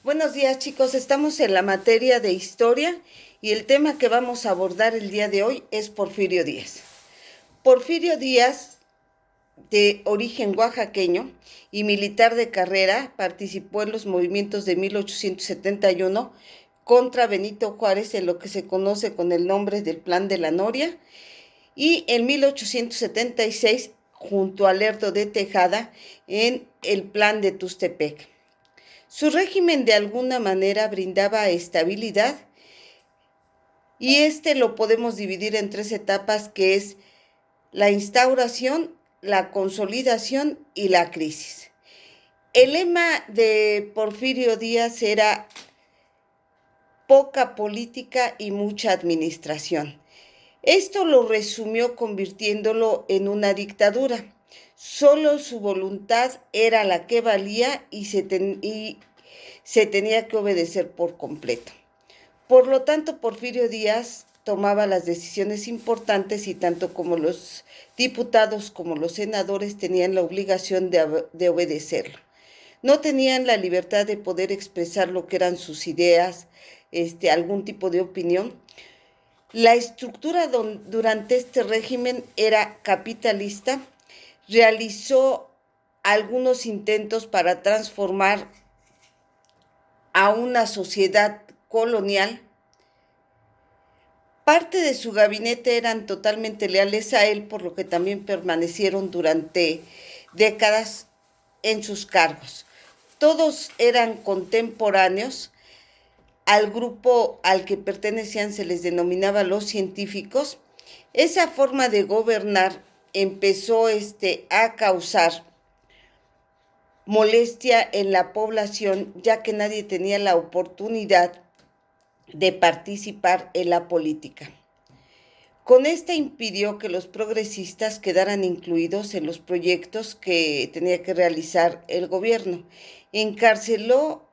Buenos días, chicos. Estamos en la materia de historia y el tema que vamos a abordar el día de hoy es Porfirio Díaz. Porfirio Díaz, de origen oaxaqueño y militar de carrera, participó en los movimientos de 1871 contra Benito Juárez en lo que se conoce con el nombre del Plan de la Noria, y en 1876 junto a Lerdo de Tejada en el Plan de Tustepec. Su régimen de alguna manera brindaba estabilidad y lo podemos dividir en tres etapas, que es la instauración, la consolidación y la crisis. El lema de Porfirio Díaz era poca política y mucha administración. Esto lo resumió convirtiéndolo en una dictadura. Solo su voluntad era la que valía y se tenía que obedecer por completo. Por lo tanto, Porfirio Díaz tomaba las decisiones importantes y tanto como los diputados como los senadores tenían la obligación de obedecerlo. No tenían la libertad de poder expresar lo que eran sus ideas, algún tipo de opinión. La estructura durante este régimen era capitalista. Realizó algunos intentos para transformar a una sociedad colonial. Parte de su gabinete eran totalmente leales a él, por lo que también permanecieron durante décadas en sus cargos. Todos eran contemporáneos. Al grupo al que pertenecían se les denominaba los científicos. Esa forma de gobernar empezó a causar molestia en la población, ya que nadie tenía la oportunidad de participar en la política. Con esta impidió que los progresistas quedaran incluidos en los proyectos que tenía que realizar el gobierno. Encarceló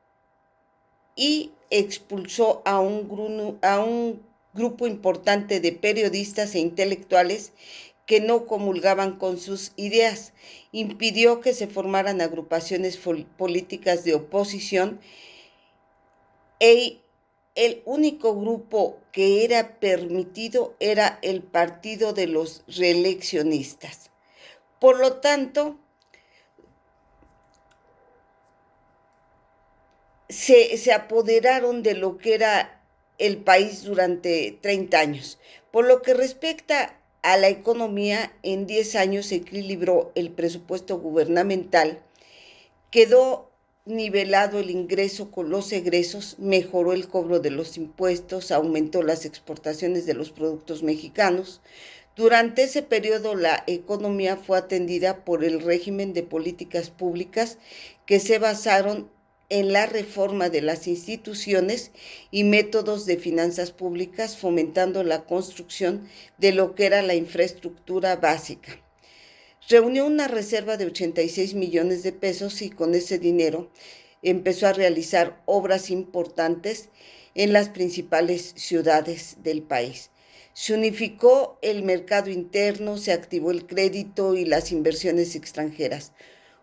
y expulsó a un grupo importante de periodistas e intelectuales que no comulgaban con sus ideas. Impidió que se formaran agrupaciones políticas de oposición, y el único grupo que era permitido era el Partido de los Reeleccionistas. Por lo tanto, se apoderaron de lo que era el país durante 30 años. Por lo que respecta a la economía, en 10 años se equilibró el presupuesto gubernamental, quedó nivelado el ingreso con los egresos, mejoró el cobro de los impuestos, aumentó las exportaciones de los productos mexicanos. Durante ese periodo la economía fue atendida por el régimen de políticas públicas que se basaron en la reforma de las instituciones y métodos de finanzas públicas, fomentando la construcción de lo que era la infraestructura básica. Reunió una reserva de 86 millones de pesos y con ese dinero empezó a realizar obras importantes en las principales ciudades del país. Se unificó el mercado interno, se activó el crédito y las inversiones extranjeras.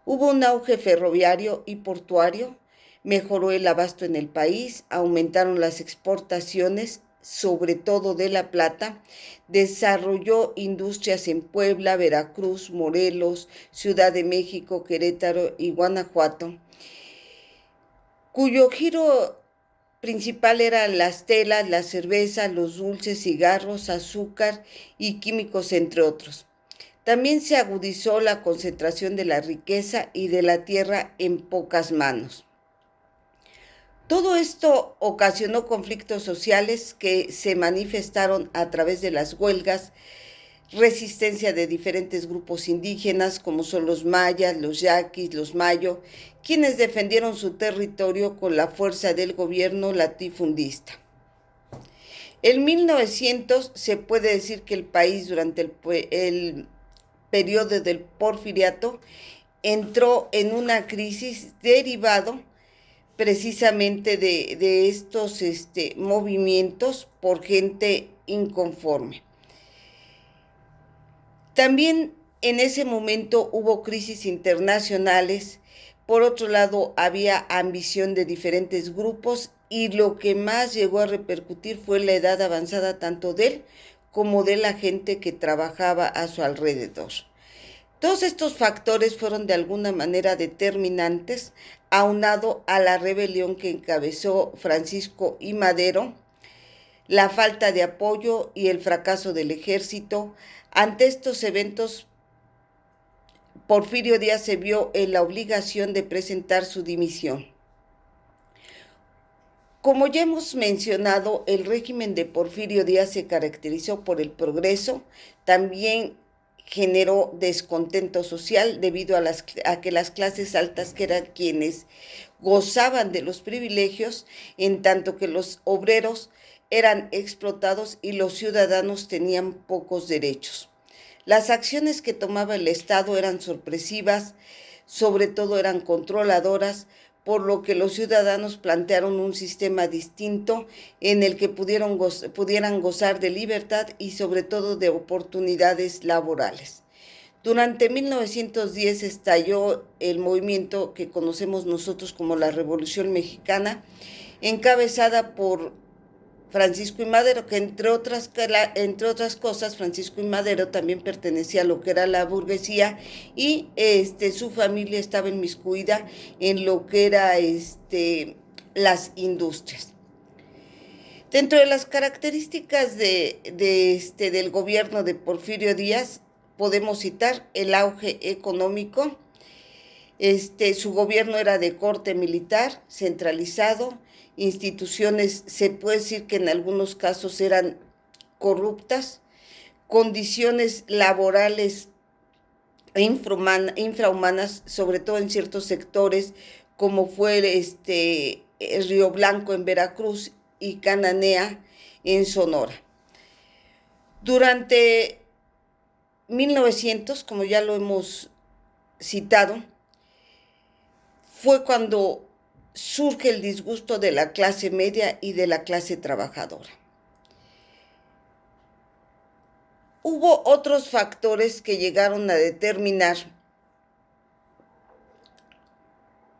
Hubo un auge ferroviario y portuario, mejoró el abasto en el país, aumentaron las exportaciones, sobre todo de la plata, desarrolló industrias en Puebla, Veracruz, Morelos, Ciudad de México, Querétaro y Guanajuato, cuyo giro principal era las telas, la cerveza, los dulces, cigarros, azúcar y químicos, entre otros. También se agudizó la concentración de la riqueza y de la tierra en pocas manos. Todo esto ocasionó conflictos sociales que se manifestaron a través de las huelgas, resistencia de diferentes grupos indígenas como son los mayas, los yaquis, los mayo, quienes defendieron su territorio con la fuerza del gobierno latifundista. En 1900 se puede decir que el país durante el periodo del porfiriato entró en una crisis derivado precisamente de estos movimientos por gente inconforme. También en ese momento hubo crisis internacionales Por otro lado, había ambición de diferentes grupos y lo que más llegó a repercutir fue la edad avanzada tanto de él como de la gente que trabajaba a su alrededor. Todos estos factores fueron de alguna manera determinantes, aunado a la rebelión que encabezó Francisco I. Madero, la falta de apoyo y el fracaso del ejército. Ante estos eventos, Porfirio Díaz se vio en la obligación de presentar su dimisión. Como ya hemos mencionado, el régimen de Porfirio Díaz se caracterizó por el progreso, también generó descontento social debido a que las clases altas, que eran quienes gozaban de los privilegios, en tanto que los obreros eran explotados y los ciudadanos tenían pocos derechos. Las acciones que tomaba el Estado eran sorpresivas, sobre todo eran controladoras, por lo que los ciudadanos plantearon un sistema distinto en el que pudieran gozar de libertad y sobre todo de oportunidades laborales. Durante 1910 estalló el movimiento que conocemos nosotros como la Revolución Mexicana, encabezada por Francisco I. Madero, que entre otras cosas, Francisco I. Madero también pertenecía a lo que era la burguesía y su familia estaba inmiscuida en lo que era las industrias. Dentro de las características del gobierno de Porfirio Díaz, podemos citar el auge económico. Su gobierno era de corte militar, centralizado, instituciones, se puede decir que en algunos casos eran corruptas, condiciones laborales infrahumanas, sobre todo en ciertos sectores, como fue Río Blanco en Veracruz y Cananea en Sonora. Durante 1900, como ya lo hemos citado, fue cuando surge el disgusto de la clase media y de la clase trabajadora. Hubo otros factores que llegaron a determinar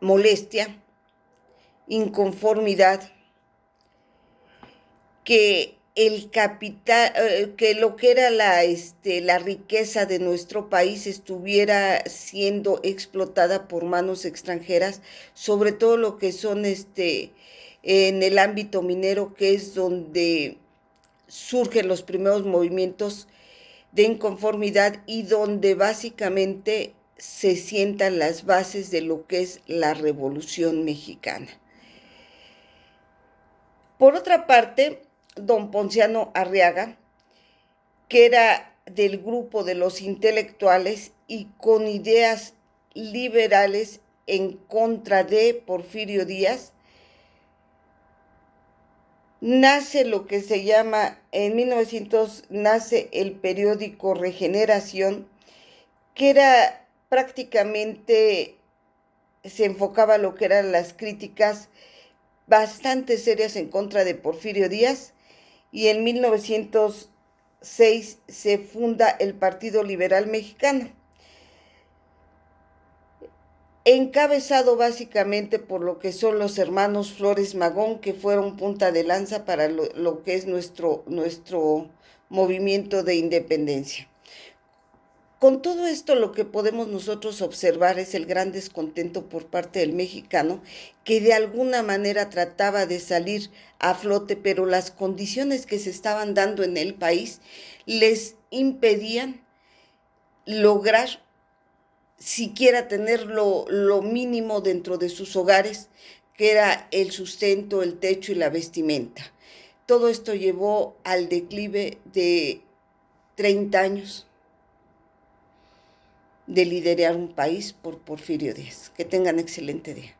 molestia, inconformidad, que el capital, que lo que era la riqueza de nuestro país estuviera siendo explotada por manos extranjeras, sobre todo lo que son en el ámbito minero, que es donde surgen los primeros movimientos de inconformidad y donde básicamente se sientan las bases de lo que es la Revolución Mexicana. Por otra parte, don Ponciano Arriaga, que era del grupo de los intelectuales y con ideas liberales en contra de Porfirio Díaz, nace lo que se llama, en 1900 nace el periódico Regeneración, que era prácticamente, se enfocaba a lo que eran las críticas bastante serias en contra de Porfirio Díaz, y en 1906 se funda el Partido Liberal Mexicano, encabezado básicamente por lo que son los hermanos Flores Magón, que fueron punta de lanza para lo que es nuestro movimiento de independencia. Con todo esto, lo que podemos nosotros observar es el gran descontento por parte del mexicano, que de alguna manera trataba de salir a flote, pero las condiciones que se estaban dando en el país les impedían lograr siquiera tener lo mínimo dentro de sus hogares, que era el sustento, el techo y la vestimenta. Todo esto llevó al declive de 30 años de liderar un país por Porfirio Díaz. Que tengan excelente día.